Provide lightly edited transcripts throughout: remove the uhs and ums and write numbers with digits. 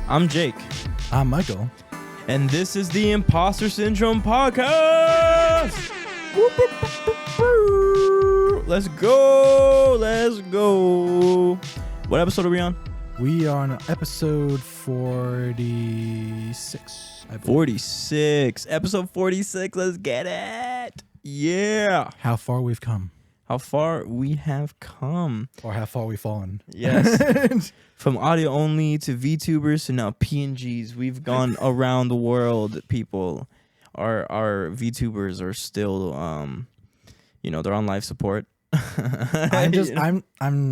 I'm Jake. I'm Michael. And this is the Imposter Syndrome Podcast. Let's go. Let's go. What episode are we on? We are on episode 46. 46. Episode 46. Let's get it. Yeah. How far we've come. How far we have come. Or how far we've fallen. Yes. From audio only to VTubers to now PNGs. We've gone around the world, people. Our VTubers are still, they're on life support. I'm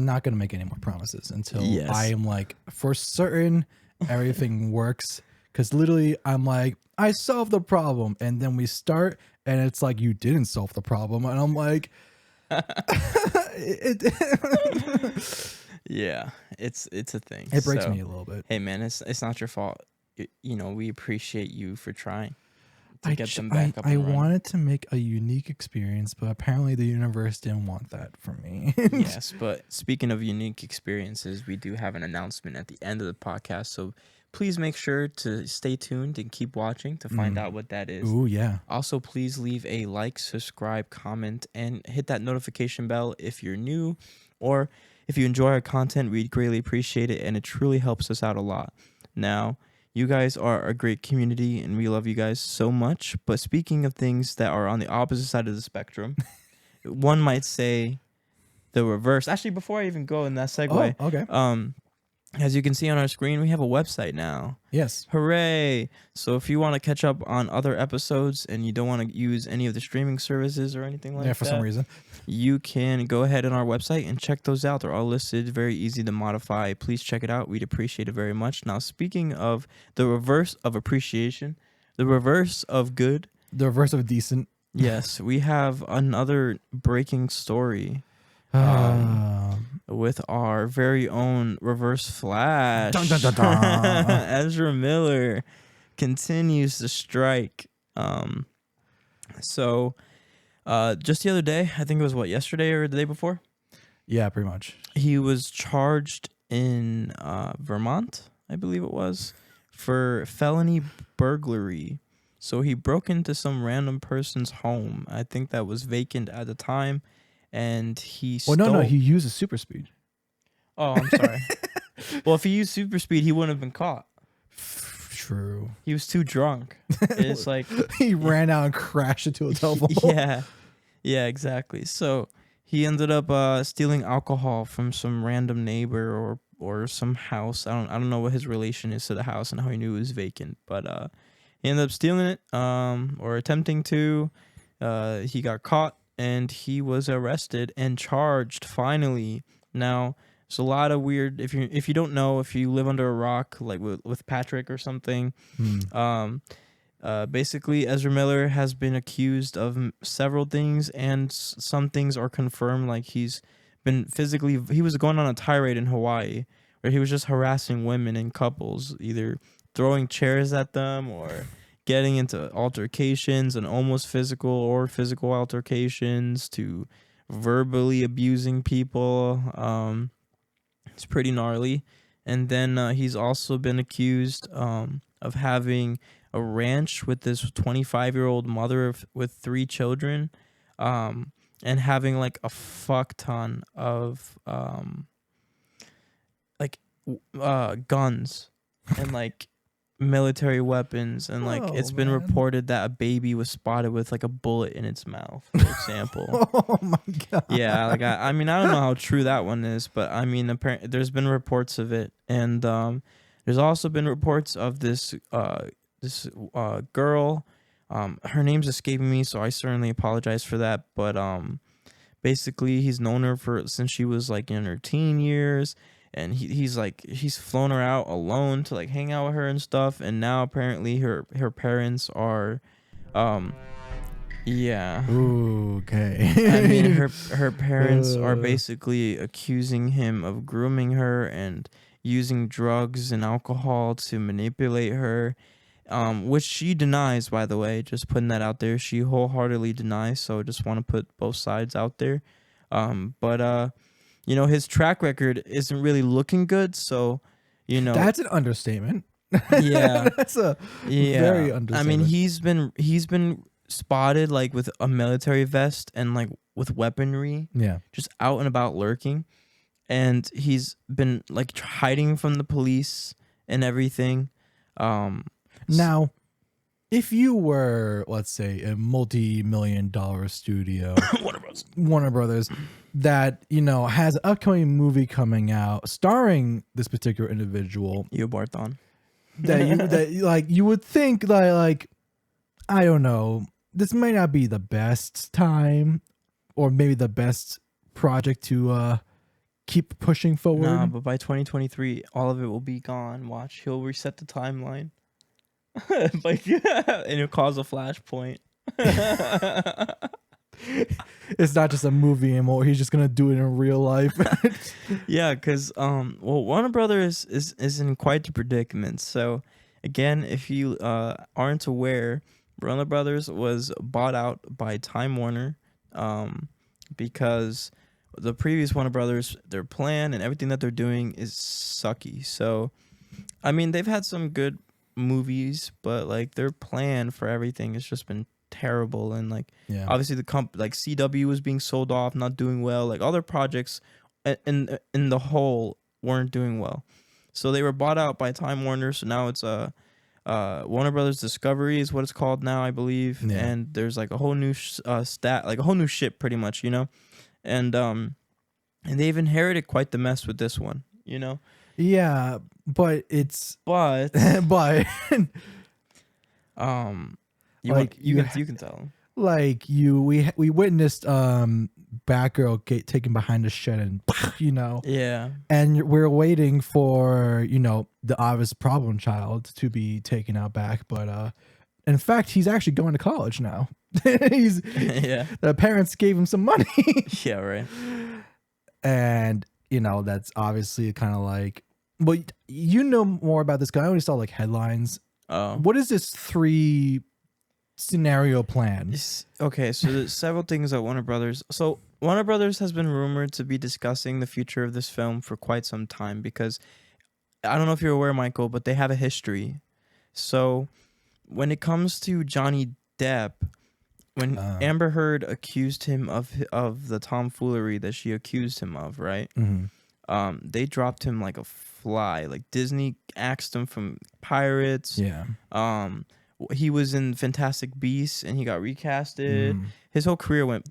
not going to make any more promises until I am like, for certain, everything works. Because literally, I'm like, I solved the problem. And then we start, and it's like, you didn't solve the problem. And I'm like... Yeah, it's a thing. It breaks me a little bit. Hey man, it's not your fault. We appreciate you for trying to get them back up. I wanted to make a unique experience, but apparently the universe didn't want that from me. Yes, but speaking of unique experiences, we do have an announcement at the end of the podcast, so please make sure to stay tuned and keep watching to find out what that is. Ooh, yeah. Also, please leave a like, subscribe, comment, and hit that notification bell if you're new, or if you enjoy our content, we'd greatly appreciate it, and it truly helps us out a lot. Now, you guys are a great community, and we love you guys so much, but speaking of things that are on the opposite side of the spectrum, one might say the reverse. Actually, before I even go in that segue, okay. As you can see on our screen, we have a website now. Yes. Hooray! So if you want to catch up on other episodes and you don't want to use any of the streaming services or anything like that, for some reason, you can go ahead on our website and check those out. They're all listed, very easy to modify. Please check it out. We'd appreciate it very much. Now, speaking of the reverse of appreciation, the reverse of good. The reverse of decent. Yes, we have another breaking story. With our very own Reverse Flash. Dun, dun, dun, dun. Ezra Miller continues to strike. So just the other day, I think it was yesterday or the day before? Yeah, pretty much. He was charged in Vermont, I believe it was, for felony burglary. So he broke into some random person's home. I think that was vacant at the time. And he stole... Well, no, he used a super speed. Oh, I'm sorry. Well, if he used super speed, he wouldn't have been caught. True. He was too drunk. It's like... he ran out and crashed into a telephone. Yeah, exactly. So he ended up stealing alcohol from some random neighbor or some house. I don't know what his relation is to the house and how he knew it was vacant. But he ended up stealing it or attempting to. He got caught. And he was arrested and charged finally. Now, there's a lot of weird. If you don't know, if you live under a rock, like with Patrick or something, basically Ezra Miller has been accused of several things, and some things are confirmed. Like he was going on a tirade in Hawaii where he was just harassing women and couples, either throwing chairs at them or getting into altercations and almost physical or physical altercations to verbally abusing people. It's pretty gnarly. And then he's also been accused of having a ranch with this 25-year-old mother with 3 children and having like a fuck ton of guns and like military weapons, and like it's been reported that a baby was spotted with like a bullet in its mouth, for example. Oh my god. Yeah, like I mean I don't know how true that one is, but I mean apparently there's been reports of it, and there's also been reports of this girl. Her name's escaping me, so I certainly apologize for that, but basically he's known her since she was like in her teen years. And he's flown her out alone to like hang out with her and stuff. And now apparently her parents are, yeah. Ooh, okay. I mean her parents are basically accusing him of grooming her and using drugs and alcohol to manipulate her, which she denies, by the way. Just putting that out there. She wholeheartedly denies. So I just want to put both sides out there. But his track record isn't really looking good, so, That's an understatement. Yeah. That's a very understatement. I mean, he's been spotted like with a military vest and like with weaponry. Yeah. Just out and about lurking. And he's been like hiding from the police and everything. Now, if you were, let's say, a multi-million-dollar studio, Warner Brothers, that has an upcoming movie coming out starring this particular individual, Barthon, you would think that like I don't know, this may not be the best time, or maybe the best project to keep pushing forward. Nah, but by 2023, all of it will be gone. Watch, he'll reset the timeline. Like, and it'll cause a flashpoint. It's not just a movie anymore. He's just gonna do it in real life. Yeah, because Warner Brothers is in quite the predicament. So again, if you aren't aware, Warner Brothers was bought out by Time Warner, because the previous Warner Brothers, their plan and everything that they're doing is sucky. So I mean, they've had some good movies, but like their plan for everything has just been terrible. And like obviously the like CW was being sold off, not doing well. Like all their projects in the whole weren't doing well. So they were bought out by Time Warner. So now it's Warner Brothers Discovery is what it's called now, I believe. Yeah. And there's like a whole new like a whole new ship pretty much, and they've inherited quite the mess with this one, Yeah, but it's but but you can tell them. Like we witnessed Batgirl get taken behind the shed and Yeah, and we're waiting for the obvious problem child to be taken out back, but in fact he's actually going to college now. The parents gave him some money. Yeah, right. And that's obviously kind of like, well, more about this guy. I only saw like headlines. What is this 3 scenario plan? Okay, so there's several things at Warner Brothers. So Warner Brothers has been rumored to be discussing the future of this film for quite some time, because I don't know if you're aware, Michael, but they have a history. So when it comes to Johnny Depp, when Amber Heard accused him of the tomfoolery that she accused him of, right? Mm-hmm. They dropped him like a fly. Like Disney axed him from Pirates. Yeah. He was in Fantastic Beasts and he got recasted. His whole career went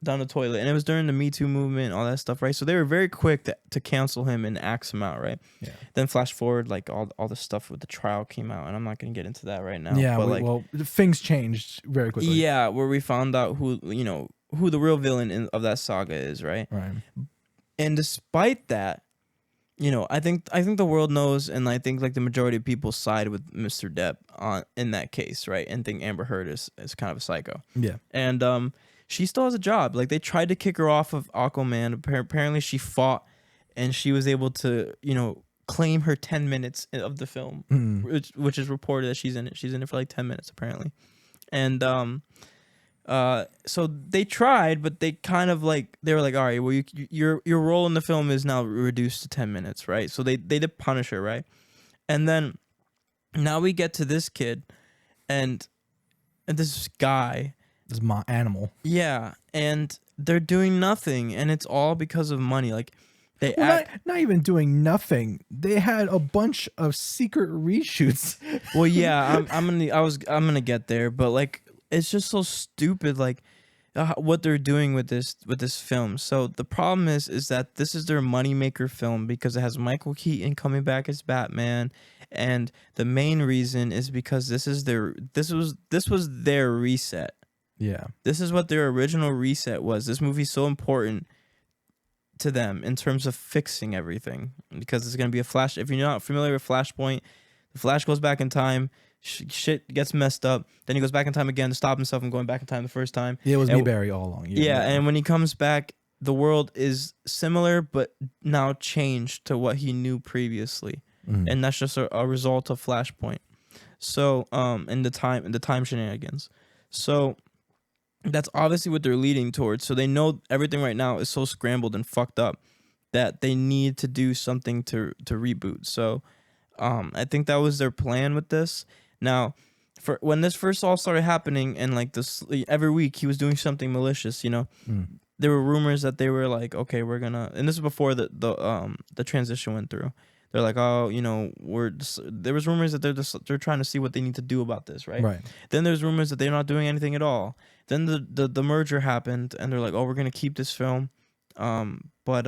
down the toilet, and it was during the Me Too movement, all that stuff, right? So they were very quick to cancel him and axe him out, right? Yeah. Then flash forward, like all the stuff with the trial came out, and I'm not gonna get into that right now. Yeah, but things changed very quickly. Yeah, where we found out who the real villain of that saga is, right? Right. And despite that, I think the world knows, and I think like the majority of people side with Mr. Depp in that case, right? And think Amber Heard is kind of a psycho. Yeah. And she still has a job. Like they tried to kick her off of Aquaman. Apparently she fought, and she was able to, claim her 10 minutes of the film, which is reported that she's in it. She's in it for like 10 minutes apparently. And so they tried, but they kind of like, they were like, all right, well, your role in the film is now reduced to 10 minutes, right? So they did punish her, right? And then now we get to this kid and this guy, this animal. Yeah, and they're doing nothing, and it's all because of money. Like they not even doing nothing. They had a bunch of secret reshoots. Well, yeah, I'm gonna get there, but like it's just so stupid, like what they're doing with this film. So the problem is that this is their moneymaker film because it has Michael Keaton coming back as Batman, and the main reason is because this was their reset. Yeah. This is what their original reset was. This movie's so important to them in terms of fixing everything because it's going to be a Flash. If you're not familiar with Flashpoint, the Flash goes back in time, shit gets messed up, then he goes back in time again to stop himself from going back in time the first time. Yeah, it was me, Barry, all along. Yeah, and when he comes back, the world is similar but now changed to what he knew previously. And that's just a result of Flashpoint. So, in the time shenanigans. So that's obviously what they're leading towards. So they know everything right now is so scrambled and fucked up that they need to do something to reboot. So I think that was their plan with this. Now, for when this first all started happening, and like this every week he was doing something malicious, you know. There were rumors that they were like, okay, we're gonna, and this is before the transition went through. They're like, oh, you know, there was rumors that they're trying to see what they need to do about this, right? Right. Then there's rumors that they're not doing anything at all. Then the merger happened, and they're like, oh, we're gonna keep this film, but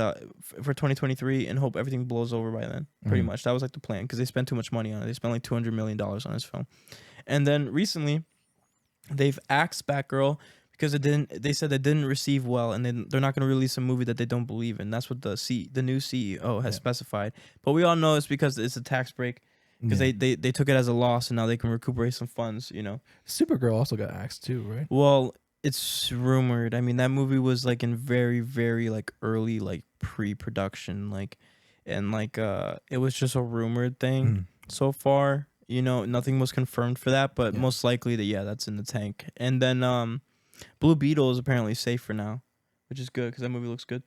for 2023, and hope everything blows over by then. Pretty much that was like the plan, because they spent too much money on it. They spent like $200 million on this film, and then recently, they've axed Batgirl because it didn't. They said it didn't receive well, and they're not going to release a movie that they don't believe in. That's what the new CEO has specified. But we all know it's because it's a tax break, because they took it as a loss, and now they can recuperate some funds. You know, Supergirl also got axed too, right? Well, it's rumored. I mean, that movie was like in very, very like early like pre-production, like, and like it was just a rumored thing so far. You know, nothing was confirmed for that, but most likely that's in the tank. And then Blue Beetle is apparently safe for now, which is good because that movie looks good.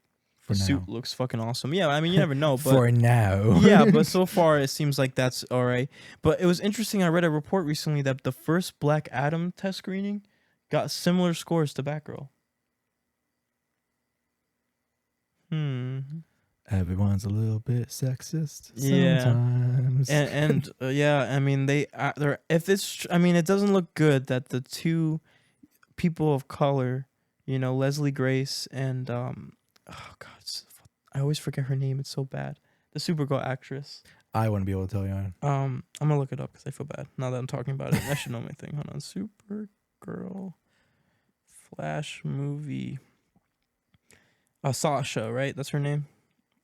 The suit looks fucking awesome. Yeah, I mean, you never know. But for now. Yeah, but so far it seems like that's all right. But it was interesting. I read a report recently that the first Black Adam test screening got similar scores to Batgirl. Everyone's a little bit sexist sometimes. And yeah, I mean they're if it's I mean it doesn't look good that the two people of color, you know, Leslie Grace and oh god, I always forget her name. It's so bad. The Supergirl actress. I wouldn't be able to tell you. I'm gonna look it up because I feel bad now that I'm talking about it. I should know my thing. Hold on, Supergirl, Flash movie. Sasha, right? That's her name.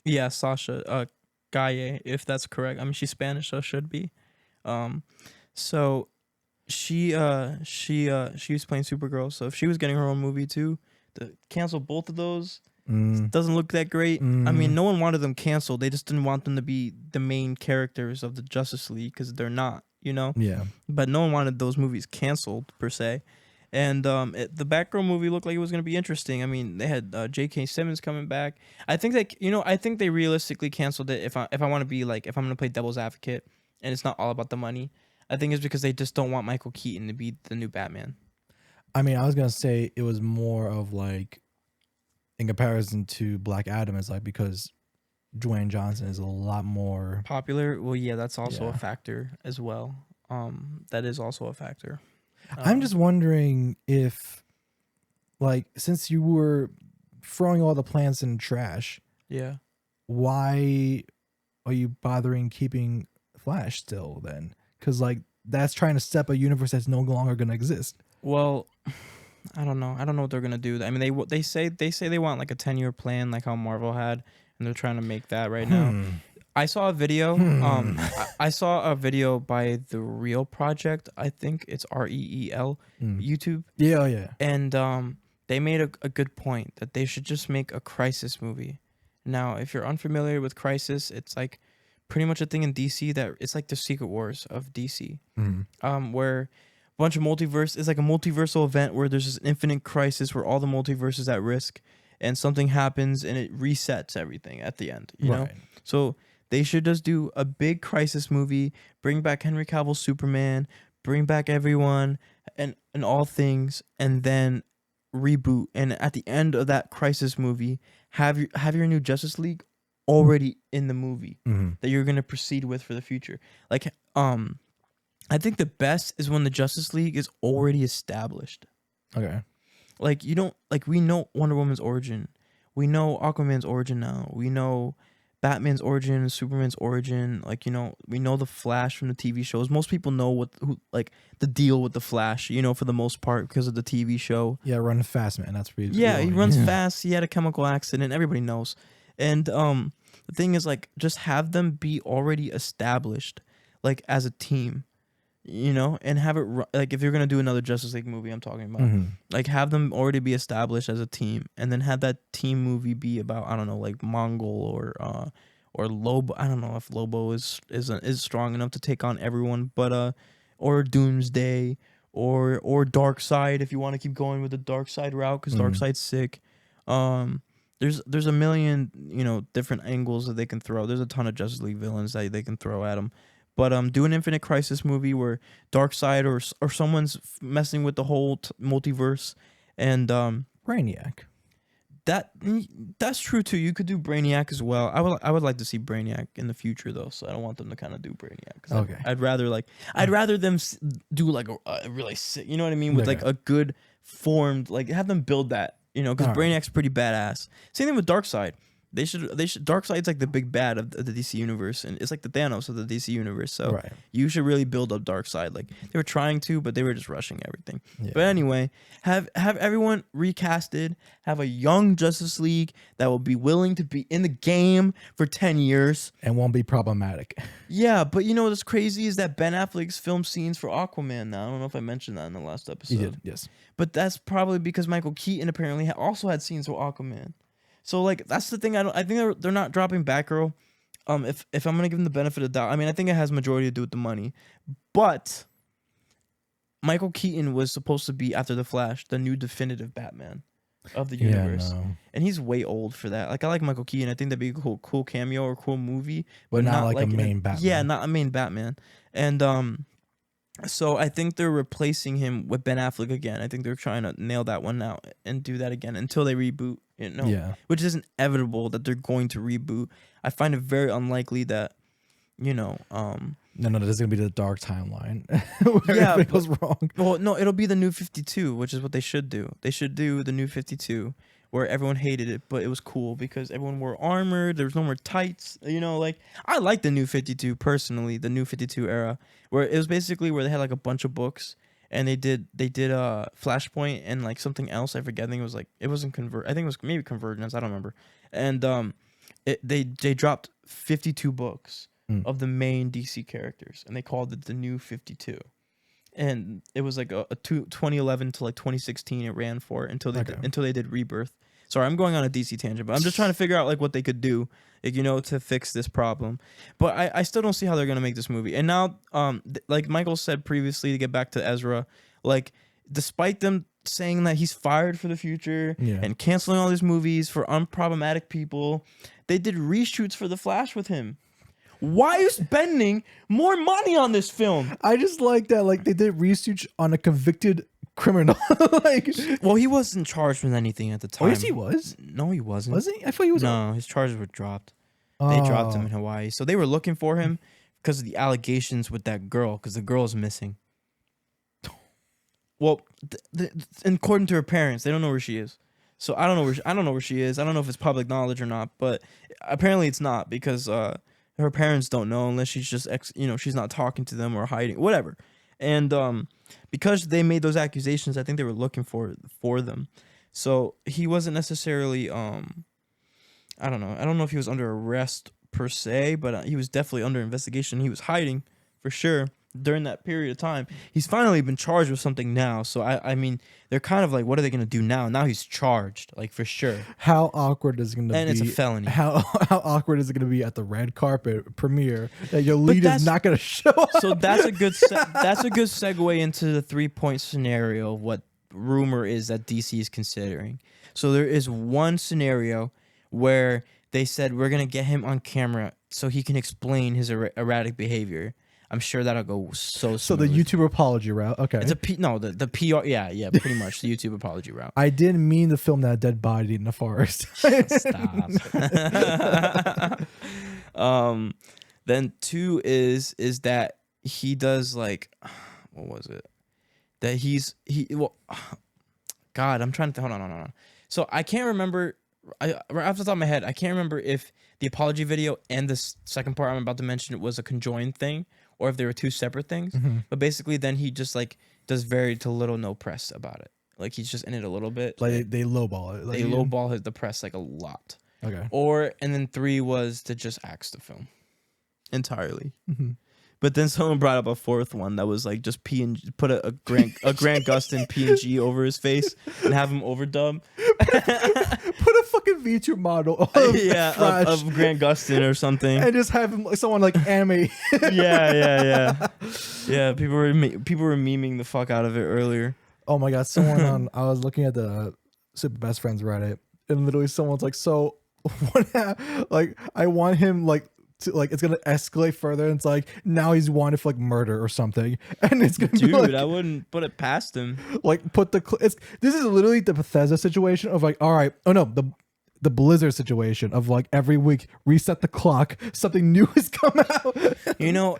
Yeah, Sasha Gaye, if that's correct. I mean, she's Spanish, so it should be. So she was playing Supergirl. So if she was getting her own movie too, to cancel both of those doesn't look that great. I mean, no one wanted them canceled. They just didn't want them to be the main characters of the Justice League because they're not, you know. Yeah. But no one wanted those movies canceled per se. And the Batgirl movie looked like it was going to be interesting. I mean, they had J.K. Simmons coming back. I think I think they realistically canceled it. If I want to be like, if I'm going to play devil's advocate, and it's not all about the money, I think it's because they just don't want Michael Keaton to be the new Batman. I mean, I was going to say it was more of like, in comparison to Black Adam, is like because Dwayne Johnson is a lot more popular. Well, yeah, that's also a factor as well. That is also a factor. I'm just wondering if, like, since you were throwing all the plants in trash, why are you bothering keeping Flash still then? Because like that's trying to step a universe that's no longer going to exist. Well, I don't know. I don't know what they're gonna do. I mean, they say they want like a 10-year plan, like how Marvel had, and they're trying to make that right now. I saw a video. I saw a video by The Real Project. I think it's REEL YouTube. Yeah. And they made a good point that they should just make a Crisis movie. Now, if you're unfamiliar with Crisis, it's like pretty much a thing in DC that it's like the Secret Wars of DC, where a bunch of multiverse is like a multiversal event where there's this infinite crisis where all the multiverse is at risk, and something happens and it resets everything at the end. You know, so. They should just do a big Crisis movie, bring back Henry Cavill's Superman, bring back everyone and all things, and then reboot. And at the end of that Crisis movie, have your new Justice League already in the movie that you're gonna proceed with for the future. Like, I think the best is when the Justice League is already established. Okay. Like we know Wonder Woman's origin, we know Aquaman's origin now, we know Batman's origin, Superman's origin, like, you know, we know the Flash from the TV shows. Most people know like the deal with the Flash, you know, for the most part because of the TV show. Yeah, run fast, man. That's pretty. Yeah, he runs fast. He had a chemical accident. Everybody knows. And the thing is, like, just have them be already established, like, as a team, you know, and have it like if you're gonna do another Justice League movie, I'm talking about, like, have them already be established as a team, and then have that team movie be about, I don't know, like Mongol or Lobo. I don't know if Lobo is strong enough to take on everyone, but or Doomsday or Darkseid if you want to keep going with the Darkseid route, because Darkseid's sick. There's a million, you know, different angles that they can throw. There's a ton of Justice League villains that they can throw at them. But do an Infinite Crisis movie where Darkseid or someone's messing with the whole multiverse, and Brainiac. That's true too. You could do Brainiac as well. I would like to see Brainiac in the future though, so I don't want them to kind of do Brainiac. Okay. I'd rather them do like a really sick, you know what I mean, with like a good formed, like have them build that, you know, because Brainiac's pretty badass. Same thing with Darkseid. They should Darkseid's like the big bad of the DC universe, and it's like the Thanos of the DC universe. So you should really build up Darkseid. Like they were trying to, but they were just rushing everything. Yeah. But anyway, have everyone recasted. Have a young Justice League that will be willing to be in the game for 10 years and won't be problematic. Yeah, but you know what's crazy is that Ben Affleck's film scenes for Aquaman now. I don't know if I mentioned that in the last episode. He did, yes. But that's probably because Michael Keaton apparently also had scenes for Aquaman. So like that's the thing. I think they're not dropping Batgirl. If I'm gonna give them the benefit of the doubt, I mean I think it has majority to do with the money, but Michael Keaton was supposed to be after the Flash, the new definitive Batman of the universe, and he's way old for that. Like I like Michael Keaton. I think that'd be a cool cameo or cool movie, but not like a main Batman. Yeah, not a main Batman. And so I think they're replacing him with Ben Affleck again. I think they're trying to nail that one out and do that again until they reboot. You know, which is inevitable that they're going to reboot. I find it very unlikely that, you know, No, this is gonna be the dark timeline where it goes wrong. Well, no, it'll be the New 52, which is what they should do. They should do the New 52, where everyone hated it, but it was cool because everyone wore armor. There was no more tights. You know, like I like the New 52 personally, the New 52 era, where it was basically where they had like a bunch of books. And they did Flashpoint and like something else. I forget. I think it was like it wasn't Convert. I think it was maybe Convergence. I don't remember. And they dropped 52 books of the main DC characters, and they called it the New 52. And it was like a 2011 to like 2016. It ran for until they did Rebirth. Sorry, I'm going on a DC tangent, but I'm just trying to figure out like what they could do, like, you know, to fix this problem. But I still don't see how they're gonna make this movie. And now, like Michael said previously, to get back to Ezra, like despite them saying that he's fired for the future and canceling all these movies for unproblematic people, they did reshoots for The Flash with him. Why are you spending more money on this film? I just like that, like they did research on a convicted criminal. Well, he wasn't charged with anything at the time. Oh, yes, he was. No, he wasn't. Was he? I thought he was. No, his charges were dropped. They dropped him in Hawaii, so they were looking for him because of the allegations with that girl. Because the girl is missing. Well, according to her parents, they don't know where she is. So I don't know where she is. I don't know if it's public knowledge or not, but apparently it's not because her parents don't know unless she's just she's not talking to them or hiding, whatever. And because they made those accusations, I think they were looking for them. So he wasn't necessarily I don't know if he was under arrest per se, but he was definitely under investigation. He was hiding for sure during that period of time. He's finally been charged with something now. So I mean, they're kind of like, what are they going to do now? Now he's charged, like for sure. How awkward is it going to be? And it's a felony. How awkward is it going to be at the red carpet premiere that your lead is not going to show up? So that's a good segue into the 3-point scenario of what rumor is that DC is considering. So there is one scenario where they said we're going to get him on camera so he can explain his erratic behavior. I'm sure that'll go so smooth. So the YouTube apology route. Okay. It's the PR. Yeah, pretty much the YouTube apology route. I didn't mean to film that dead body in the forest. Stop. Then 2 is that he does like, what was it? That God, I'm trying to hold on. So I can't remember. Right off the top of my head, I can't remember if the apology video and the second part I'm about to mention was a conjoined thing, or if they were two separate things. Mm-hmm. But basically, then he just like does very to little no press about it. Like he's just in it a little bit. Like they lowball it. Like, they lowball the press like a lot. Okay. And then 3 was to just axe the film entirely. Mm-hmm. But then someone brought up a 4th one that was like just put a Grant Gustin PNG over his face and have him overdub. Put a fucking VTuber model of Grant Gustin or something, and just have him someone like animate. Yeah. People were memeing the fuck out of it earlier. Oh my god! I was looking at the Super Best Friends Reddit, and literally someone's like, "So what? Like, I want him like like it's gonna escalate further, and it's like now he's wanted for like murder or something, and it's gonna Dude, be like, I wouldn't put it past him. like put the this is literally the Bethesda situation of like, all right, oh no, the Blizzard situation of like every week reset the clock, something new has come out. You know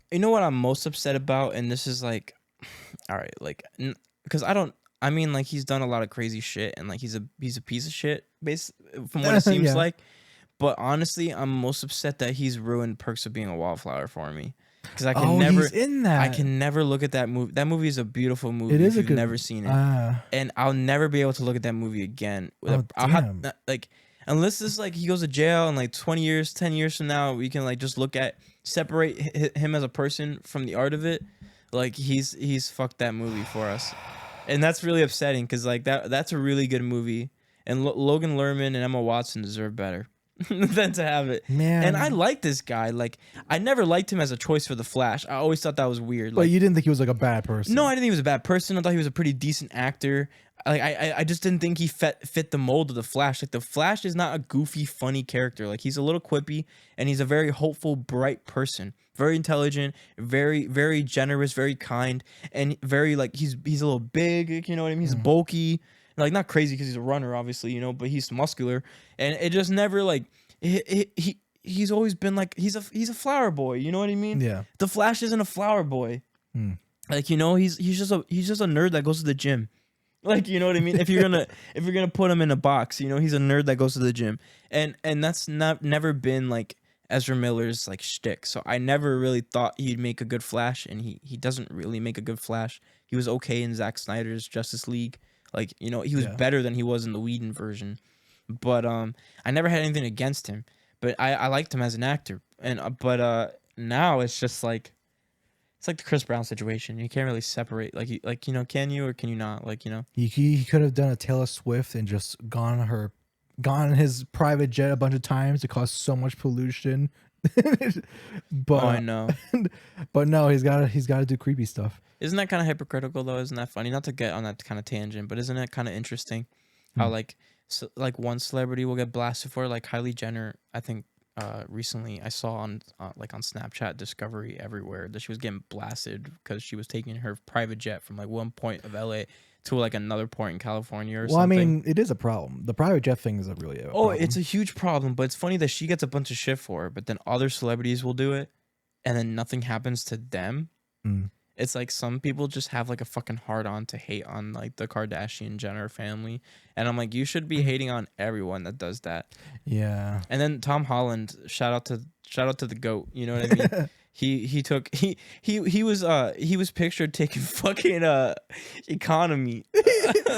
what I'm most upset about, and this is like, all right, like, because I mean, like, he's done a lot of crazy shit, and like he's a piece of shit, from what it seems Yeah. like. But honestly, I'm most upset that he's ruined Perks of Being a Wallflower for me, because I can never, he's in that. I can never look at that movie. That movie is a beautiful movie. It is if a you've good, never seen it, and I'll never be able to look at that movie again. I'll damn. like, unless it's like he goes to jail and like 20 years, 10 years from now, we can like just separate him as a person from the art of it. Like he's fucked that movie for us, and that's really upsetting because like that's a really good movie, and Logan Lerman and Emma Watson deserve better than to have it. Man. And I like this guy. Like I never liked him as a choice for the Flash. I always thought that was weird. But Like, you didn't think he was like a bad person. no, I didn't think he was a bad person. I thought he was a pretty decent actor. Like I just didn't think he fit the mold of the Flash. Like the Flash is not a goofy, funny character. Like he's a little quippy, and he's a very hopeful, bright person. Very intelligent, very, very generous, very kind, and very like he's a little big. You know what I mean? He's bulky, like not crazy because he's a runner, obviously. You know, but he's muscular, and it just never like he's always been like he's a flower boy. You know what I mean? Yeah. The Flash isn't a flower boy. Like, you know, he's just a nerd that goes to the gym. Like, you know what I mean? If you're gonna put him in a box, you know, he's a nerd that goes to the gym. And that's never been like Ezra Miller's like shtick. So I never really thought he'd make a good Flash, and he doesn't really make a good Flash. He was okay in Zack Snyder's Justice League. Like, you know, he was better than he was in the Whedon version. But I never had anything against him. But I liked him as an actor. And but now it's just like it's like the Chris Brown situation. You can't really separate. Like you know, can you or can you not? Like, you know, he could have done a Taylor Swift and just gone his private jet a bunch of times to cause so much pollution. But I know. But no, he's got to do creepy stuff. Isn't that kind of hypocritical though? Isn't that funny? Not to get on that kind of tangent, but isn't it kind of interesting how like one celebrity will get blasted for it? Like Kylie Jenner, I think recently I saw on like on Snapchat Discovery everywhere that she was getting blasted because she was taking her private jet from like one point of LA to like another point in California or something. Well, I mean, it is a problem. The private jet thing is a problem. It's a huge problem, but it's funny that she gets a bunch of shit for it, but then other celebrities will do it and then nothing happens to them. It's like some people just have like a fucking hard on to hate on like the Kardashian Jenner family. And I'm like, you should be hating on everyone that does that. Yeah. And then Tom Holland, shout out to the GOAT, you know what I mean? He was pictured taking fucking economy.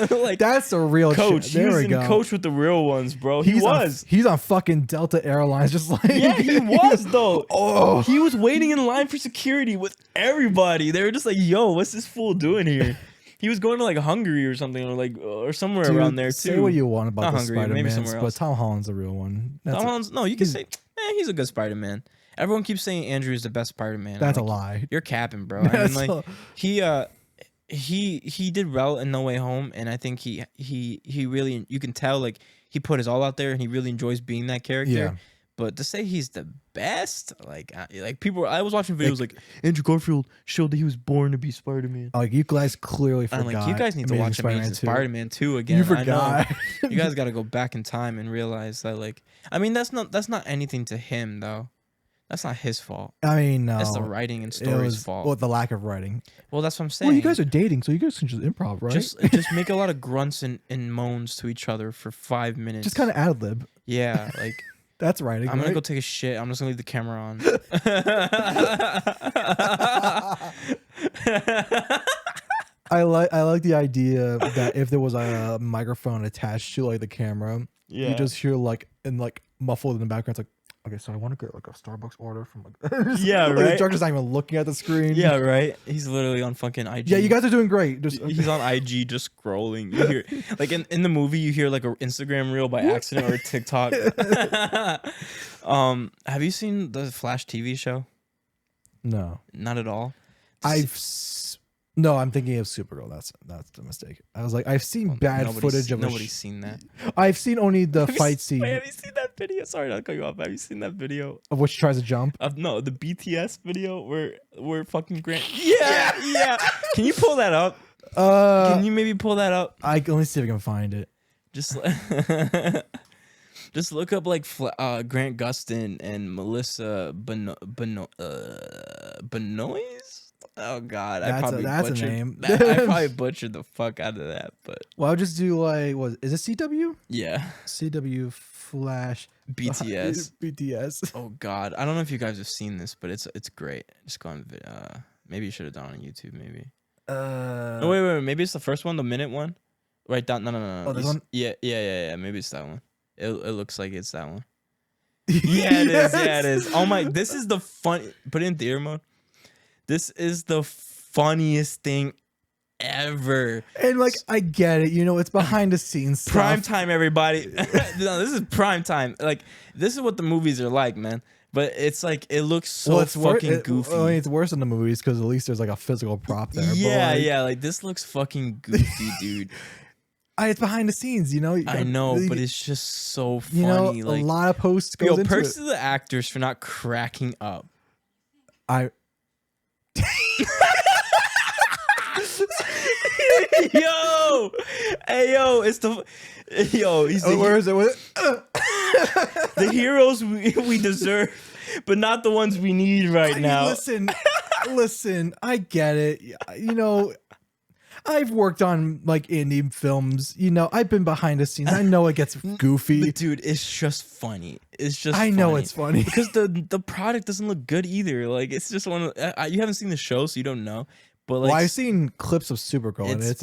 Like that's a real coach. There he was we go. Coach with the real ones, bro. He's on fucking Delta Airlines, just like he was though. Oh, he was waiting in line for security with everybody. They were just like, "Yo, what's this fool doing here?" He was going to like Hungary or something, or somewhere around there too. Say what you want about Not the Hungary, maybe Spider-Man, somewhere but else. Tom Holland's a real one. No, you can say, man, he's a good Spider-Man. Everyone keeps saying Andrew is the best Spider-Man. That's like, a lie. You're capping, bro. I mean, like he did well in No Way Home, and I think he really, you can tell like he put his all out there, and he really enjoys being that character. Yeah. But to say he's the best, like people, I was watching videos like Andrew Garfield showed that he was born to be Spider-Man. Like you guys clearly I'm forgot. like, you guys need to watch Amazing Spider-Man 2 again. You forgot. I know. You guys got to go back in time and realize that, like, I mean, that's not anything to him though. That's not his fault. I mean, no. That's the writing and story's fault. Well, the lack of writing. Well, that's what I'm saying. Well, you guys are dating, so you guys can just improv, right? Just make a lot of grunts and moans to each other for 5 minutes. Just kind of ad lib. Yeah, like that's writing. I'm gonna go take a shit. I'm just gonna leave the camera on. I like the idea that if there was a microphone attached to like the camera, you just hear like muffled in the background. It's like, okay, so I want to get like a Starbucks order from like yeah, like, right. The director's not even looking at the screen. Yeah, right. He's literally on fucking IG. Yeah, you guys are doing great. He's on IG just scrolling. You hear like in the movie, you hear like an Instagram reel by accident or a TikTok. Have you seen the Flash TV show? No, Not at all. No, I'm thinking of Supergirl. That's the mistake. I was like, I've seen bad footage of nobody's seen that. I've seen only the fight scene. Wait, have you seen that video? Sorry to cut you off. Have you seen that video of which tries to jump? No, the BTS video where fucking Grant. Yeah. Can you pull that up? Can you maybe pull that up? Let me see if I can find it. Just just look up like Grant Gustin and Melissa Benoist. Oh God, that's a name. I probably butchered the fuck out of that, but well, I'll just do like is it CW? Yeah, CW Flash BTS. BTS. Oh God, I don't know if you guys have seen this, but it's great. Just go on. Maybe you should have done it on YouTube. Maybe. No, wait. Maybe it's the first one, the minute one. Right down. No. Oh, this one. Yeah. Maybe it's that one. It looks like it's that one. Yeah, it is. Yeah, it is. Oh my! This is the fun. Put it in theater mode. This is the funniest thing ever. And like, I get it. You know, it's behind the scenes stuff. Prime time, everybody. No, this is prime time. Like, this is what the movies are like, man. But it's like, it looks so fucking goofy. I mean, it's worse than the movies because at least there's like a physical prop there. Yeah. Like, this looks fucking goofy, dude. It's behind the scenes, you know. I know, but it's just so funny. You know, like, a lot of posts goes into perks it. to the actors for not cracking up. He's the where is it? The heroes we deserve, but not the ones we need right now. Listen, I get it. You know, I've worked on like indie films. You know, I've been behind the scenes. I know it gets goofy. But dude, it's just funny. I know it's funny because the product doesn't look good either. Like, it's just one of you haven't seen the show, so you don't know. But like, I've seen clips of Supergirl, and it's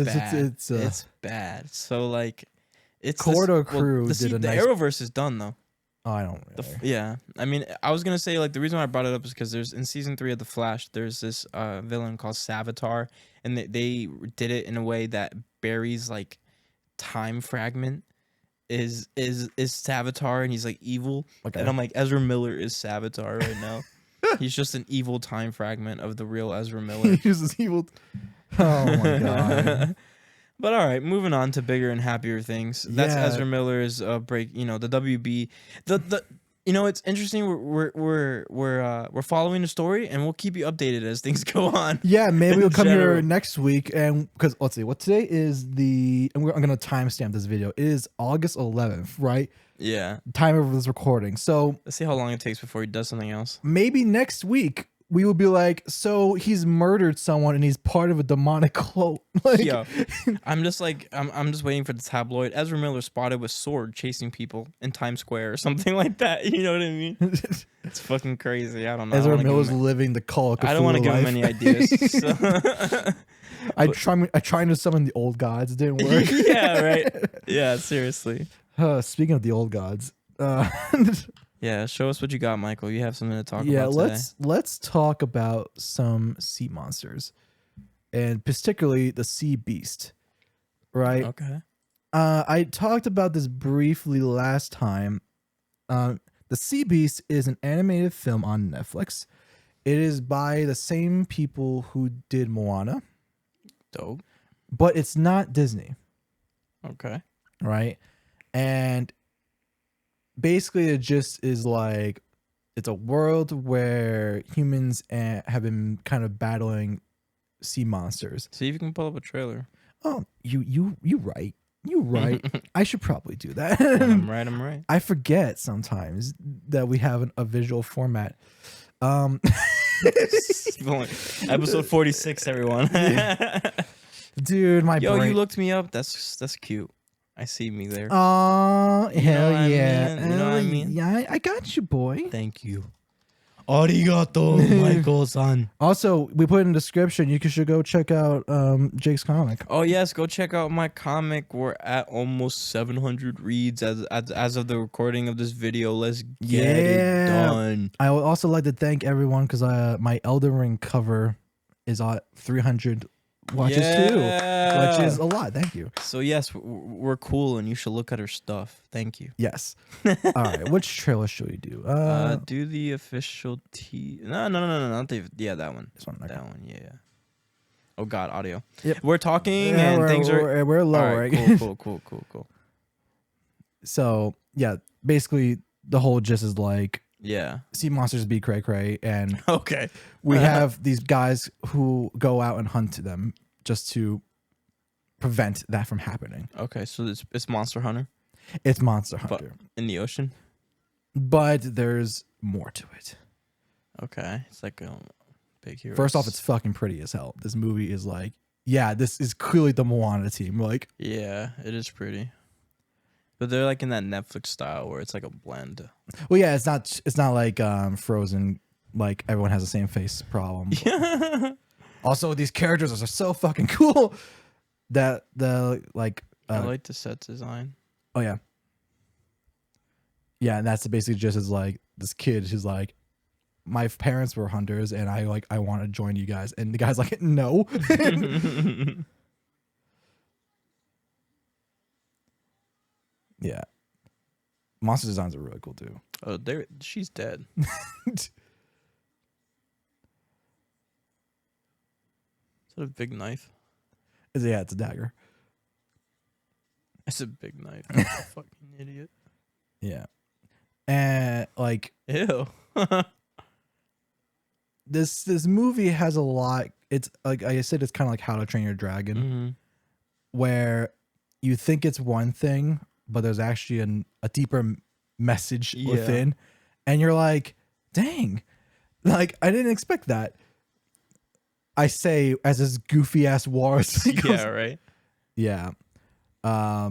bad. So like, it's Corridor Crew the Arrowverse is done though. Oh, I don't really. Yeah, I mean, I was gonna say like the reason why I brought it up is because there's in season 3 of The Flash, there's this villain called Savitar, and they did it in a way that Barry's like time fragment is Savitar, and he's like evil. Okay. And I'm like, Ezra Miller is Savitar right now. He's just an evil time fragment of the real Ezra Miller. He's this evil. Oh my God. But all right, moving on to bigger and happier things. That's Ezra Miller's break. You know, the WB. The you know, it's interesting. We're following the story, and we'll keep you updated as things go on. Yeah, maybe we'll come here next week, and because let's see, what today is I'm gonna timestamp this video. It is August 11th, right? Yeah. Time of this recording. So let's see how long it takes before he does something else. Maybe next week we will be like, so he's murdered someone and he's part of a demonic cult. Like, yo, I'm just waiting for the tabloid. Ezra Miller spotted with sword chasing people in Times Square or something like that. You know what I mean? It's fucking crazy. I don't know. Ezra Miller's living the cult. I don't want to give him any ideas. So. I tried to summon the old gods. It didn't work. Yeah, right. Yeah, seriously. Speaking of the old gods, yeah, show us what you got, Michael. You have something to talk about today. Let's talk about some sea monsters, and particularly the sea beast. Right? Okay. I talked about this briefly last time. The Sea Beast is an animated film on Netflix. It is by the same people who did Moana. Dope. But it's not Disney. Okay. Right? And basically it just is like, it's a world where humans have been kind of battling sea monsters. See if you can pull up a trailer. Oh, you right. You right. I should probably do that. I'm right. I forget sometimes that we have a visual format. Episode 46, everyone. Dude, my brain. You looked me up. That's cute. I see me there. Oh, hell yeah. You know what I mean? Yeah, I got you, boy. Thank you. Arigato, Michael-san. Also, we put in the description, you should go check out Jake's comic. Oh, yes, go check out my comic. We're at almost 700 reads as of the recording of this video. Let's get it done. I would also like to thank everyone because my Elden Ring cover is at 300 watches too, which is a lot. Thank you. So yes, we're cool, and you should look at our stuff. Thank you. Yes. All right. Which trailer should we do? Do the official No, not the that one. This one. That one. Yeah. Oh God, audio. Yep. We're talking and things are. We're lowering. Right, cool. So yeah, basically the whole gist is like, yeah, sea monsters be cray cray, and okay, we have these guys who go out and hunt them just to prevent that from happening. Okay, so it's Monster Hunter. It's Monster Hunter in the ocean, but there's more to it. Okay, it's like a big hero. First off, it's fucking pretty as hell. This movie is like, yeah, this is clearly the Moana team. Like, yeah, it is pretty. But they're like in that Netflix style where it's like a blend. Well, yeah, it's not like Frozen, like everyone has the same face problem. Yeah. Also, these characters are so fucking cool that the like. I like the set design. Oh yeah. Yeah, and that's basically just as like this kid who's like, my parents were hunters and I want to join you guys, and the guy's like, no. Yeah, monster designs are really cool too. Oh, she's dead. Is that a big knife? Yeah, it's a dagger. It's a big knife. You fucking idiot. Yeah, and like, ew. This movie has a lot. It's like I said, it's kind of like How to Train Your Dragon, where you think it's one thing, but there's actually a deeper message within, and you're like, dang, like I didn't expect that. I say as this goofy ass walrus. Yeah, right. Yeah. I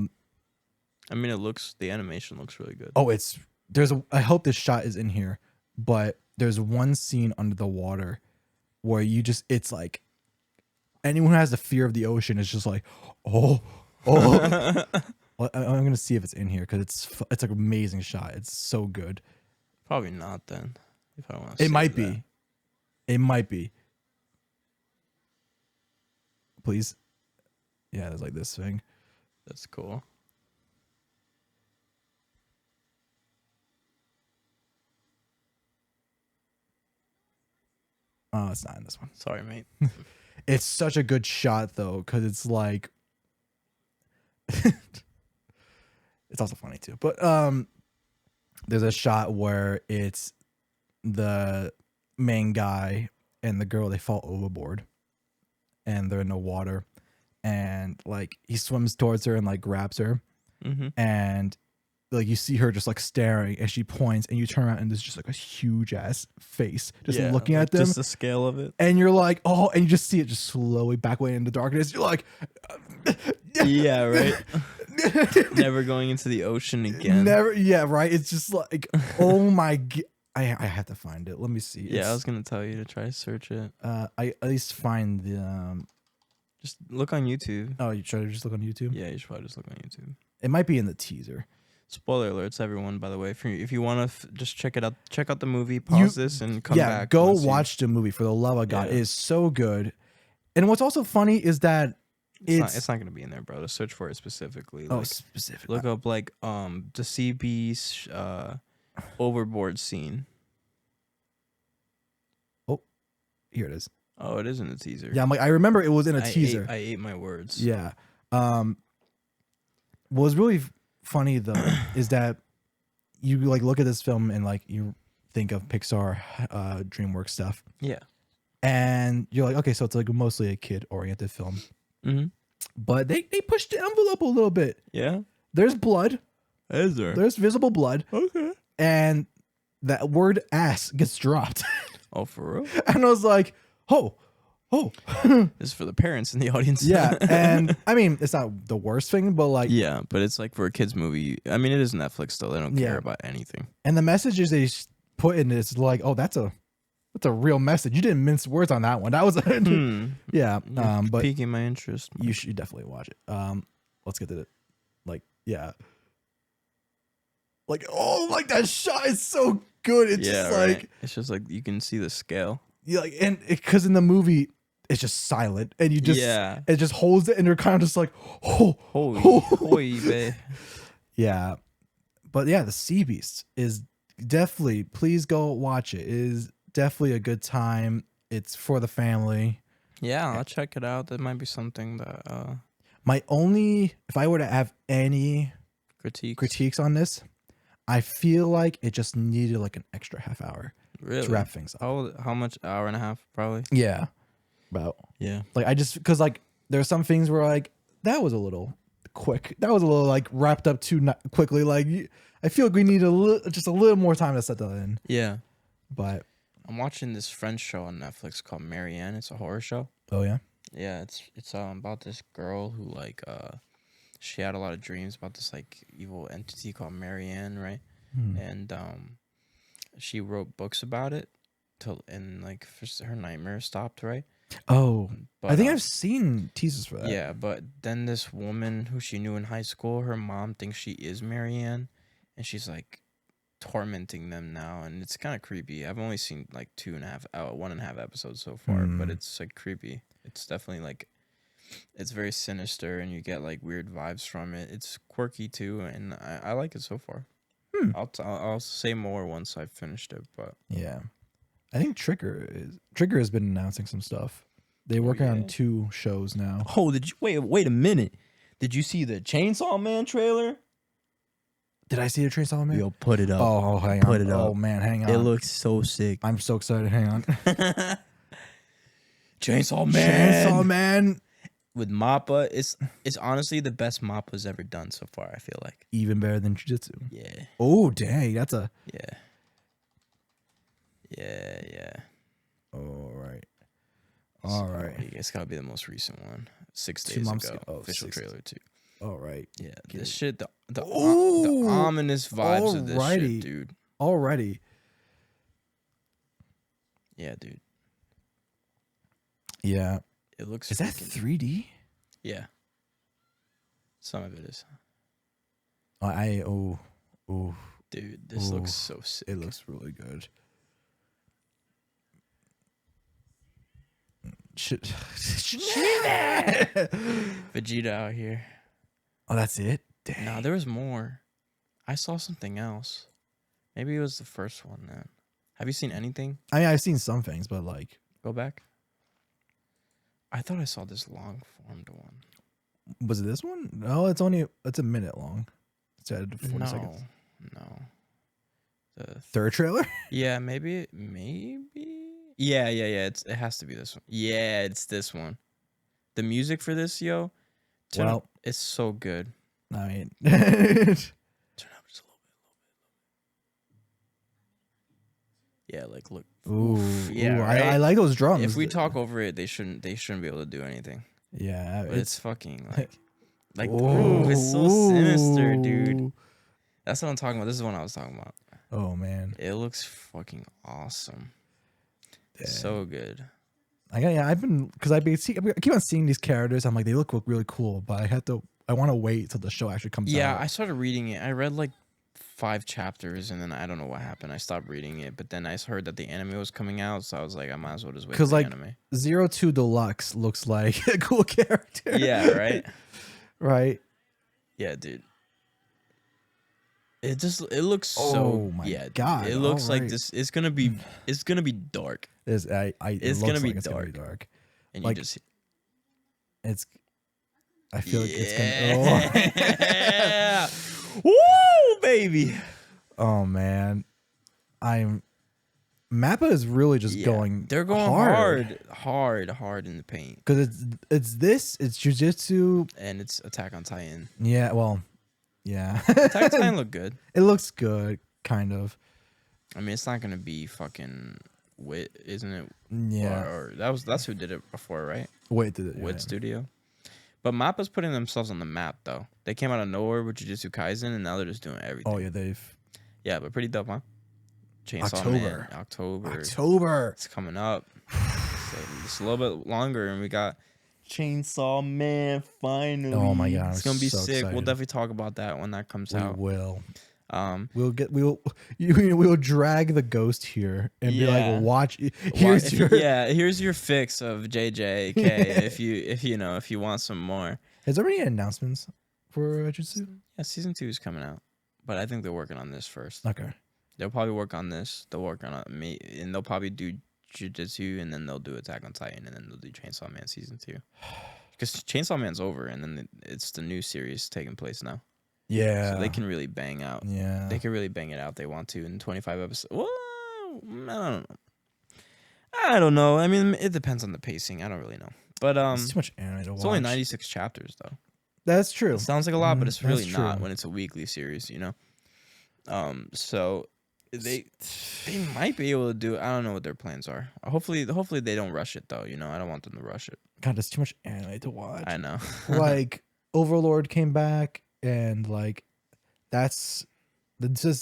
mean, the animation looks really good. Oh, I hope this shot is in here, but there's one scene under the water where it's like anyone who has the fear of the ocean is just like, oh. Well, I'm gonna see if it's in here because it's like an amazing shot. It's so good. Probably not then. If I want, it might be. It might be. Please. Yeah, there's like this thing. That's cool. Oh, it's not in this one. Sorry, mate. It's such a good shot though, because it's like it's also funny too. But there's a shot where it's the main guy and the girl, they fall overboard and they're in the water, and like he swims towards her and like grabs her, and like you see her just like staring, and she points, and you turn around and there's just like a huge ass face just looking at them. Just the scale of it. And you're like, oh, and you just see it just slowly back away into darkness. You're like, yeah, right. Never going into the ocean again. Never. Yeah, right. It's just like, oh my god. I have to find it. Let me see. Yeah, I was gonna tell you to try to search it. I at least find the just look on YouTube. Oh, you try to just look on YouTube? Yeah, you should probably just look on YouTube. It might be in the teaser. Spoiler alerts, everyone, by the way. If you want to just check it out, check out the movie, pause this, and come back. Yeah, go watch the movie, for the love of God. It is so good. And what's also funny is that it's not going to be in there, bro. To search for it specifically. Oh, specifically. Look up like the sea beast overboard scene. Oh, here it is. Oh, it is in the teaser. Yeah, I'm like, I remember it was in a teaser. I ate my words. Yeah. What was really funny though is that you like look at this film and like you think of Pixar, DreamWorks stuff. Yeah. And you're like, okay, so it's like mostly a kid-oriented film. Mm-hmm. But they pushed the envelope a little bit. Yeah. There's blood. Is there? There's visible blood. Okay. And that word ass gets dropped. Oh, for real? And I was like, oh. This is for the parents in the audience. Yeah. And I mean, it's not the worst thing, but like. Yeah, but it's like for a kid's movie. I mean, it is Netflix still. They don't care about anything. And the messages they put in is like, oh, that's a real message. You didn't mince words on that one. That was yeah. But piquing my interest. You should definitely watch it. Let's get to it. Like, yeah. Like, oh, like that shot is so good. It's just like it's just like you can see the scale. Yeah, like, and because in the movie it's just silent, and you just it just holds it, and you're kind of just like, holy babe. Yeah, but yeah, the Sea Beast is definitely. Please go watch it. It is definitely a good time. It's for the family. Yeah, I'll check it out. That might be something that if I were to have any critiques on this, I feel like it just needed like an extra half hour to wrap things up. How much? Hour and a half, probably. Yeah, about. Yeah. Like I just because like there are some things where like that was a little quick. That was a little like wrapped up too quickly. Like I feel like we need just a little more time to set that in. Yeah. But I'm watching this French show on Netflix called Marianne. It's a horror show. Oh yeah. Yeah, it's about this girl who like she had a lot of dreams about this like evil entity called Marianne, right? And she wrote books about it and like her nightmare stopped, right? Oh, but, I think I've seen teasers for that. Yeah, but then this woman who she knew in high school, her mom thinks she is Marianne, and she's like tormenting them now, and it's kind of creepy. I've only seen like 1.5 episodes so far, but it's like creepy. It's definitely like it's very sinister, and you get like weird vibes from it. It's quirky too, and I like it so far. I'll say more once I've finished it, but yeah, I think Trigger has been announcing some stuff. They're working on 2 shows now. Oh, did you wait a minute? Did you see the Chainsaw Man trailer? Did I see the Chainsaw Man? Yo, put it up. Oh, hang on. Put it up. Oh man, hang on. It looks so sick. I'm so excited. Hang on. Chainsaw Man. Chainsaw Man with Mappa. It's honestly the best Mappa's ever done so far. I feel like even better than Jujutsu. Yeah. Oh dang, that's a yeah. All right. It's gotta be the most recent one. 6 days ago. Official trailer too. All right. Yeah. This shit. The ominous vibes of this shit, dude. Already. Yeah, dude. Yeah. It looks. Is that 3D? Yeah. Some of it is. Dude, this looks so sick. It looks really good. Vegeta out here. Oh, that's it? Dang. No, there was more. I saw something else. Maybe it was the first one then. Have you seen anything? I mean, I've seen some things, but like... Go back. I thought I saw this long-formed one. Was it this one? No, it's a minute long. It's at 40 seconds. No. The third trailer? Yeah, maybe. Yeah. It has to be this one. Yeah, it's this one. The music for this, it's so good. I mean, turn up just a little bit. Yeah, like look. Ooh, yeah, right? I like those drums. If we talk over it, they shouldn't be able to do anything. Yeah, but it's fucking ooh, it's so sinister, dude. That's what I'm talking about. This is what I was talking about. Oh man, it looks fucking awesome. Dang. So good. I keep on seeing these characters. I'm like, they look really cool, but I want to wait till the show actually comes out. Yeah, I started reading it. I read like 5 chapters, and then I don't know what happened. I stopped reading it, but then I heard that the anime was coming out, so I was like, I might as well just wait for the anime. 02 Deluxe looks like a cool character. Yeah, right? Right? Yeah, dude. It looks so. Oh my god! It looks like this. It's gonna be dark. It's gonna be dark. And like, you just. I feel like it's gonna. Yeah. Woo, baby. Oh man, Mappa is really just going. They're going hard in the paint. Because it's Jujutsu and it's Attack on Titan. Yeah, well, yeah. Attack on Titan look good. It looks good, kind of. I mean, it's not gonna be fucking Wit, isn't it? Yeah. Or that's who did it before, right? Wit did it. Wit Studio. But Mappa's putting themselves on the map, though. They came out of nowhere with Jujutsu Kaisen, and now they're just doing everything. Oh yeah, Yeah, but pretty dope, huh? Chainsaw Man, October. It's coming up. So it's a little bit longer, and we got Chainsaw Man finally. Oh my god, it's gonna be so sick. excited. We'll definitely talk about that when that comes out. We will. We'll drag the ghost here and be like, watch. Here's your fix of JJK. if you want some more. Is there any announcements for Jujutsu? Yeah, season 2 is coming out, but I think they're working on this first. Okay. They'll probably work on this. They'll work on me, and they'll probably do Jujutsu, and then they'll do Attack on Titan, and then they'll do Chainsaw Man season 2. Because Chainsaw Man's over, and then it's the new series taking place now. Yeah. So they can really bang out. Yeah. They can really bang it out if they want to in 25 episodes. Well, I don't know. I don't know. I mean, it depends on the pacing. I don't really know. But it's too much anime to watch. It's only 96 chapters though. That's true. It sounds like a lot, but it's really true. not when it's a weekly series, you know. So they might be able to do it. I don't know what their plans are. Hopefully they don't rush it though, you know. I don't want them to rush it. God, there's too much anime to watch. I know. Like Overlord came back, and like this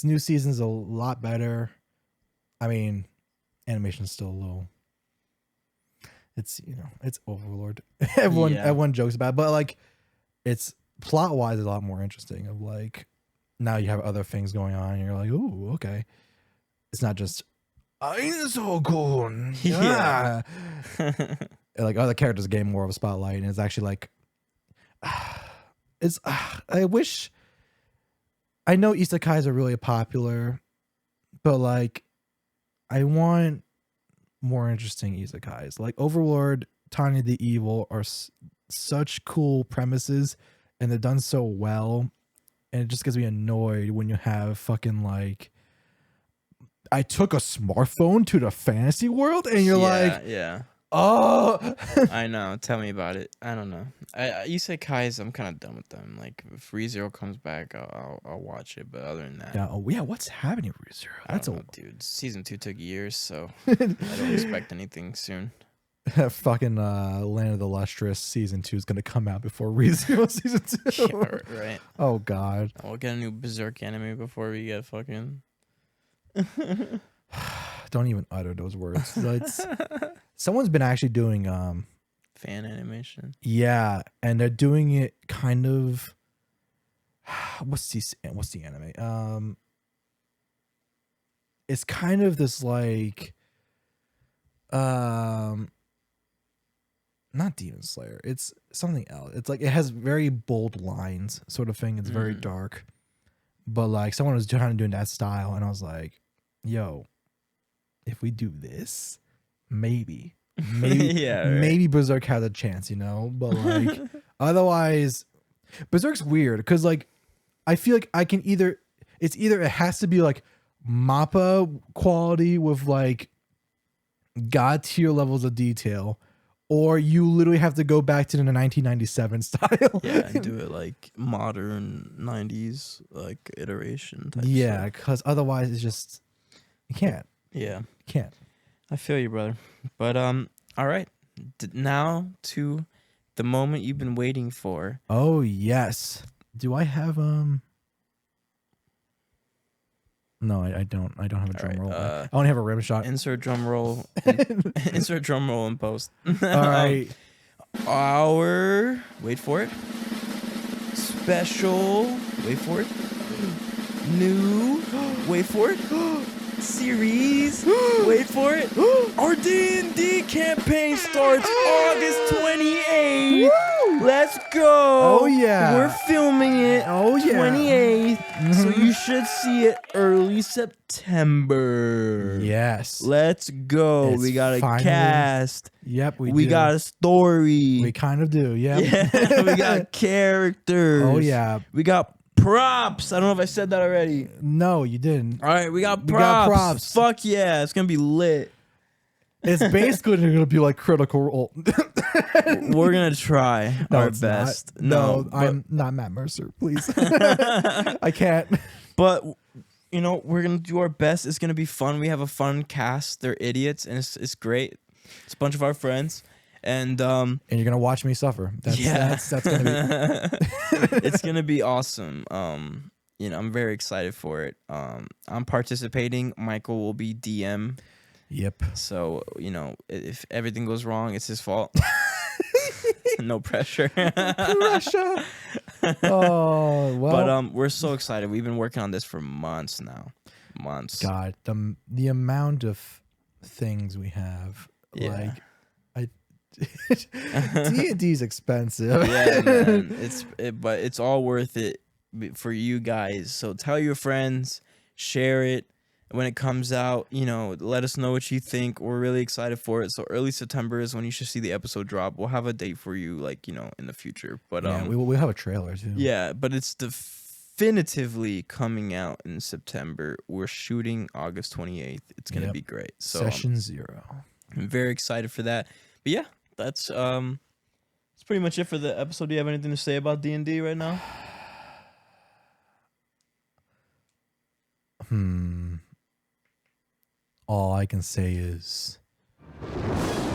new season's a lot better. I mean, animation's still a little. It's it's Overlord. Everyone jokes about it, but like it's plot wise a lot more interesting. Of like now you have other things going on, and you're like, ooh, okay. It's not just I'm so cool. Yeah. Like other characters gain more of a spotlight, and it's actually like it's. I wish. I know isekais are really popular, but like, I want more interesting isekais. Like Overlord, Tanya the Evil are such cool premises, and they're done so well, and it just gets me annoyed when you have fucking like, I took a smartphone to the fantasy world, and you're like, yeah. Oh, I know. Tell me about it. I don't know. Isekais, I'm kind of done with them. Like if ReZero comes back, I'll watch it. But other than that, yeah. Oh yeah, what's happening with ReZero? That's dude. Season 2 took years, so I don't expect anything soon. Fucking Land of the Lustrous season 2 is gonna come out before ReZero season 2. Yeah, right. Oh god. We'll get a new Berserk anime before we get fucking. Don't even utter those words. Someone's been actually doing fan animation. Yeah, and they're doing it kind of. What's the anime? It's kind of this like, not Demon Slayer. It's something else. It's like it has very bold lines, sort of thing. It's very dark, but like someone was trying to do that style, and I was like, "Yo, if we do this, maybe." Yeah, right. Maybe Berserk has a chance, you know, but like otherwise Berserk's weird because like I feel like I can either it has to be like MAPPA quality with like god tier levels of detail, or you literally have to go back to the 1997 style. Yeah, and do it like modern 90s like iteration type yeah, stuff. because otherwise it's just you can't. Yeah, you can't. I feel you, brother. But all right. Now to the moment you've been waiting for. Oh yes. Do I have No, I don't. I don't have a drum roll. I only have a rim shot. Insert drum roll. Insert drum roll in post. All right. Wait for it. Special. Wait for it. New. Wait for it. Series. Wait for it. Our D&D campaign starts August 28th. Woo! Let's go. Oh yeah. We're filming it. Oh yeah. 28th. So you should see it early September. Yes. Let's go. We got a cast. Yep, we got a story. We kind of do. Yep. Yeah. We got characters. Oh yeah. We got props. I don't know if I said that already. No, you didn't. All right, we got props. Fuck yeah, it's gonna be lit. It's basically gonna be like Critical Role. We're gonna try our best. No, I'm not Matt Mercer. Please, I can't. But you know, we're gonna do our best. It's gonna be fun. We have a fun cast. They're idiots, and it's great. It's a bunch of our friends. And you're gonna watch me suffer. That's gonna be. It's gonna be awesome. You know, I'm very excited for it. I'm participating. Michael will be DM. Yep. So you know, if everything goes wrong, it's his fault. No pressure. Pressure. Oh well. But we're so excited. We've been working on this for months now. Months. God, the amount of things we have. Yeah. Like, D&D is expensive. Yeah, man. But it's all worth it for you guys. So tell your friends, share it, when it comes out, let us know what you think. We're really excited for it. So early September is when you should see the episode drop. We'll have a date for you, in the future. But we'll have a trailer too. Yeah, but it's definitively coming out in September. We're shooting August 28th. It's gonna be great. So Session 0. I'm very excited for that. But yeah, that's pretty much it for the episode. Do you have anything to say about D&D right now? All I can say is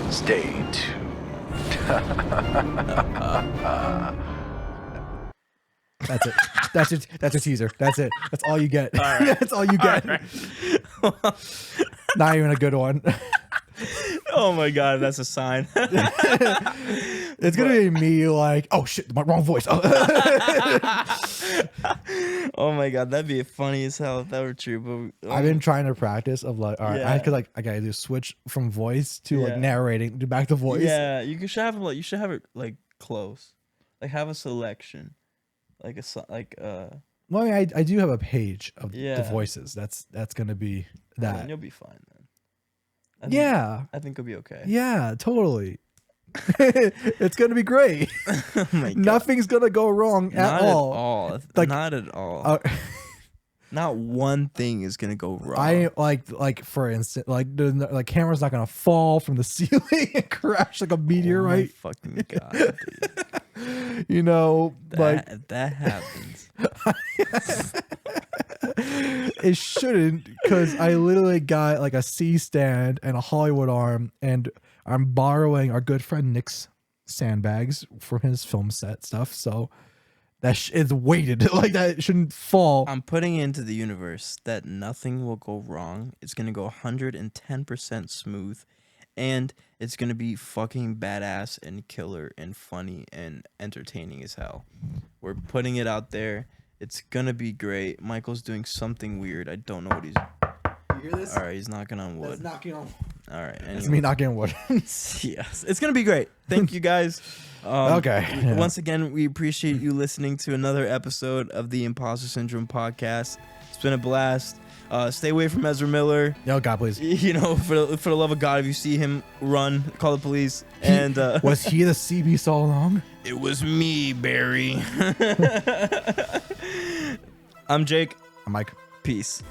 stay tuned. That's it. That's a teaser. That's it. That's all you get. All right. That's all you get. All right. Not even a good one. Oh my god, that's a sign. It's gonna be me like, oh shit, my wrong voice. Oh my god, that'd be funny as hell if that were true. But I've been trying to practice of like, all right, I could I gotta do switch from voice to like narrating, do back to voice. Yeah, you should have it like close, like have a selection, like Well, I mean, I do have a page of the voices. That's gonna be that. And you'll be fine then. I think it'll be okay. Yeah, totally. It's gonna be great. Oh my God. Nothing's gonna go wrong at all. Like, not at all. Not one thing is gonna go wrong. I like for instance, like camera's not gonna fall from the ceiling and crash like a meteorite. Oh my fucking God, dude. That happens. It shouldn't, because I literally got like a C stand and a Hollywood arm, and I'm borrowing our good friend Nick's sandbags for his film set stuff. So that is weighted like that. It shouldn't fall. I'm putting into the universe that nothing will go wrong. It's gonna go 110% smooth, and it's gonna be fucking badass and killer and funny and entertaining as hell. We're putting it out there. It's gonna be great. Michael's doing something weird. I don't know what he's. You hear this? All right, he's knocking on wood. That's knocking on. All right, anyway. It's me knocking on wood. Yes, it's gonna be great. Thank you guys. Okay. Yeah. Once again, we appreciate you listening to another episode of the Imposter Syndrome podcast. It's been a blast. Stay away from Ezra Miller. No, God, please. For the love of God, if you see him, run, call the police. And was he the CB so long? It was me, Barry. I'm Jake. I'm Mike. Peace.